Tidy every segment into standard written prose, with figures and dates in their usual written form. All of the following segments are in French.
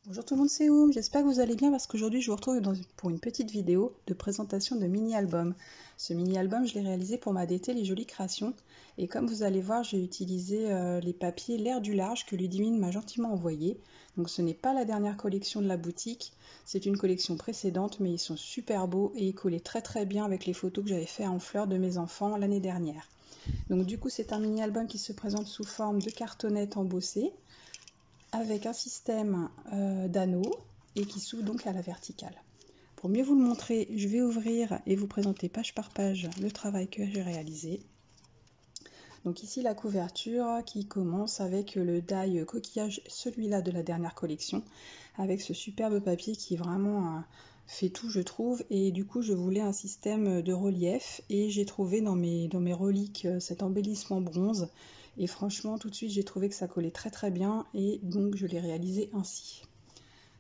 Bonjour tout le monde, c'est Oum, j'espère que vous allez bien parce qu'aujourd'hui je vous retrouve pour une petite vidéo de présentation de mini-album. Ce mini-album, je l'ai réalisé pour m'adapter les jolies créations et comme vous allez voir, j'ai utilisé les papiers L'air du large que Ludivine m'a gentiment envoyé. Donc ce n'est pas la dernière collection de la boutique, c'est une collection précédente mais ils sont super beaux et ils collaient très bien avec les photos que j'avais fait en fleurs de mes enfants l'année dernière. Donc du coup c'est un mini-album qui se présente sous forme de cartonnettes embossées avec un système d'anneaux et qui s'ouvre donc à la verticale. Pour mieux vous le montrer, je vais ouvrir et vous présenter page par page le travail que j'ai réalisé. Donc ici la couverture qui commence avec le die coquillage, celui-là de la dernière collection, avec ce superbe papier qui vraiment fait tout je trouve, et du coup je voulais un système de relief et j'ai trouvé dans mes reliques cet embellissement bronze et franchement tout de suite j'ai trouvé que ça collait très bien et donc je l'ai réalisé ainsi.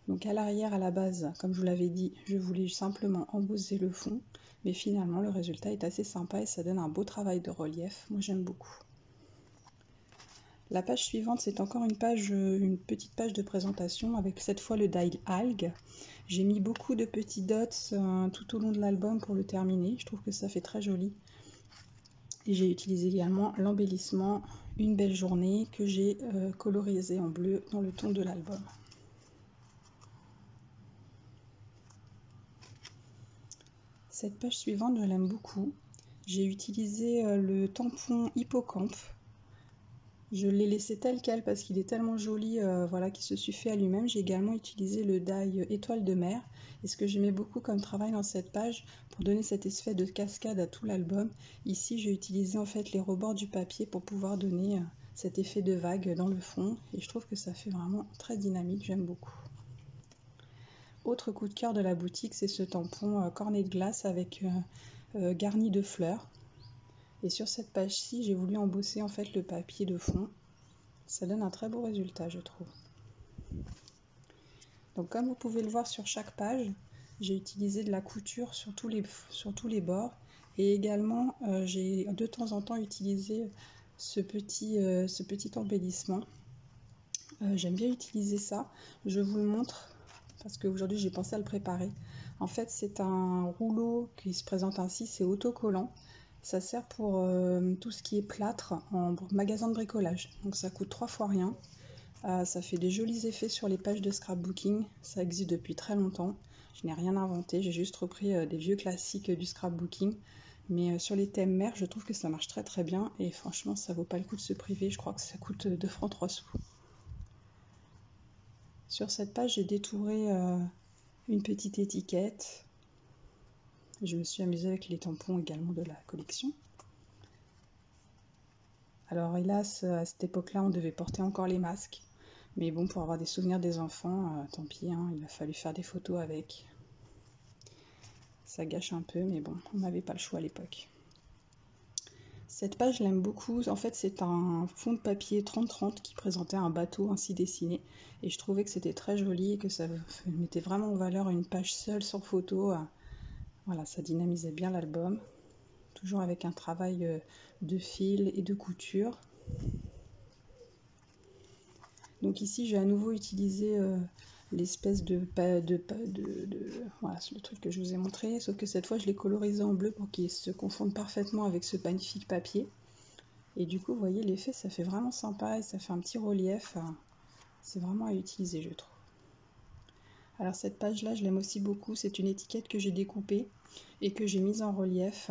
Donc à l'arrière, à la base, comme je vous l'avais dit, je voulais simplement embosser le fond, mais finalement le résultat est assez sympa et ça donne un beau travail de relief, moi j'aime beaucoup. La page suivante, c'est encore une petite page de présentation avec cette fois le die algue. J'ai mis beaucoup de petits dots tout au long de l'album pour le terminer, je trouve que ça fait très joli. Et j'ai utilisé également l'embellissement Une belle journée que j'ai colorisé en bleu dans le ton de l'album. Cette page suivante, je l'aime beaucoup. J'ai utilisé le tampon hippocampe. Je l'ai laissé tel quel parce qu'il est tellement joli, voilà, qu'il se suffit à lui-même. J'ai également utilisé le die étoile de mer. Et ce que j'aimais beaucoup comme travail dans cette page, pour donner cet effet de cascade à tout l'album, ici j'ai utilisé en fait les rebords du papier pour pouvoir donner cet effet de vague dans le fond. Et je trouve que ça fait vraiment très dynamique, j'aime beaucoup. Autre coup de cœur de la boutique, c'est ce tampon cornet de glace avec garni de fleurs. Et sur cette page-ci, j'ai voulu embosser en fait le papier de fond. Ça donne un très beau résultat, je trouve. Donc comme vous pouvez le voir sur chaque page, j'ai utilisé de la couture sur tous les bords. Et également, j'ai de temps en temps utilisé ce petit embellissement. J'aime bien utiliser ça. Je vous le montre parce qu'aujourd'hui j'ai pensé à le préparer. En fait, c'est un rouleau qui se présente ainsi, c'est autocollant. Ça sert pour tout ce qui est plâtre en magasin de bricolage. Donc ça coûte 3 fois rien. Ça fait des jolis effets sur les pages de scrapbooking. Ça existe depuis très longtemps. Je n'ai rien inventé, j'ai juste repris des vieux classiques du scrapbooking. Mais sur les thèmes mers, je trouve que ça marche très bien. Et franchement, ça vaut pas le coup de se priver. Je crois que ça coûte 2 francs 3 sous. Sur cette page, j'ai détouré une petite étiquette. Je me suis amusée avec les tampons également de la collection. Alors hélas, à cette époque-là, on devait porter encore les masques. Mais bon, pour avoir des souvenirs des enfants, tant pis, hein, il a fallu faire des photos avec. Ça gâche un peu, mais bon, on n'avait pas le choix à l'époque. Cette page, je l'aime beaucoup. En fait, c'est un fond de papier 30-30 qui présentait un bateau ainsi dessiné. Et je trouvais que c'était très joli et que ça mettait vraiment en valeur une page seule sans photo. Voilà, ça dynamisait bien l'album. Toujours avec un travail de fil et de couture. Donc ici, j'ai à nouveau utilisé l'espèce voilà, le truc que je vous ai montré, sauf que cette fois, je l'ai colorisé en bleu pour qu'il se confonde parfaitement avec ce magnifique papier. Et du coup, vous voyez, l'effet, ça fait vraiment sympa et ça fait un petit relief. C'est vraiment à utiliser, je trouve. Alors cette page-là, je l'aime aussi beaucoup. C'est une étiquette que j'ai découpée et que j'ai mise en relief.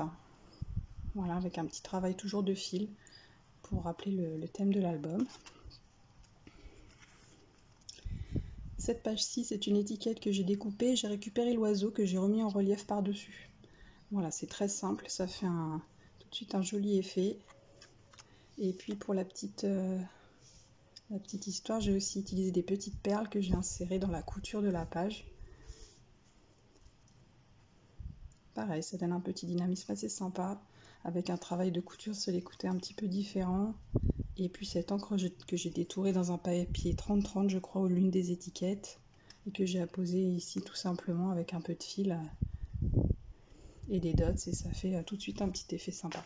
Voilà, avec un petit travail toujours de fil pour rappeler le thème de l'album. Cette page-ci, c'est une étiquette que j'ai découpée. J'ai récupéré l'oiseau que j'ai remis en relief par-dessus. Voilà, c'est très simple. Ça fait tout de suite un joli effet. Et puis pour la petite histoire, j'ai aussi utilisé des petites perles que j'ai insérées dans la couture de la page. Pareil, ça donne un petit dynamisme assez sympa, avec un travail de couture sur les côtés un petit peu différent. Et puis cette encre que j'ai détourée dans un papier 30-30, je crois, ou l'une des étiquettes, et que j'ai apposé ici tout simplement avec un peu de fil et des dots, et ça fait tout de suite un petit effet sympa.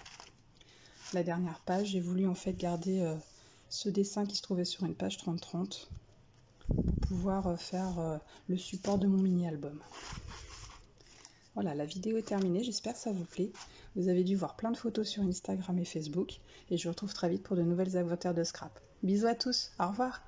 La dernière page, j'ai voulu en fait garder ce dessin qui se trouvait sur une page 30-30. pour pouvoir faire le support de mon mini-album. Voilà, la vidéo est terminée, j'espère que ça vous plaît. Vous avez dû voir plein de photos sur Instagram et Facebook, et je vous retrouve très vite pour de nouvelles aventures de scrap. Bisous à tous, au revoir!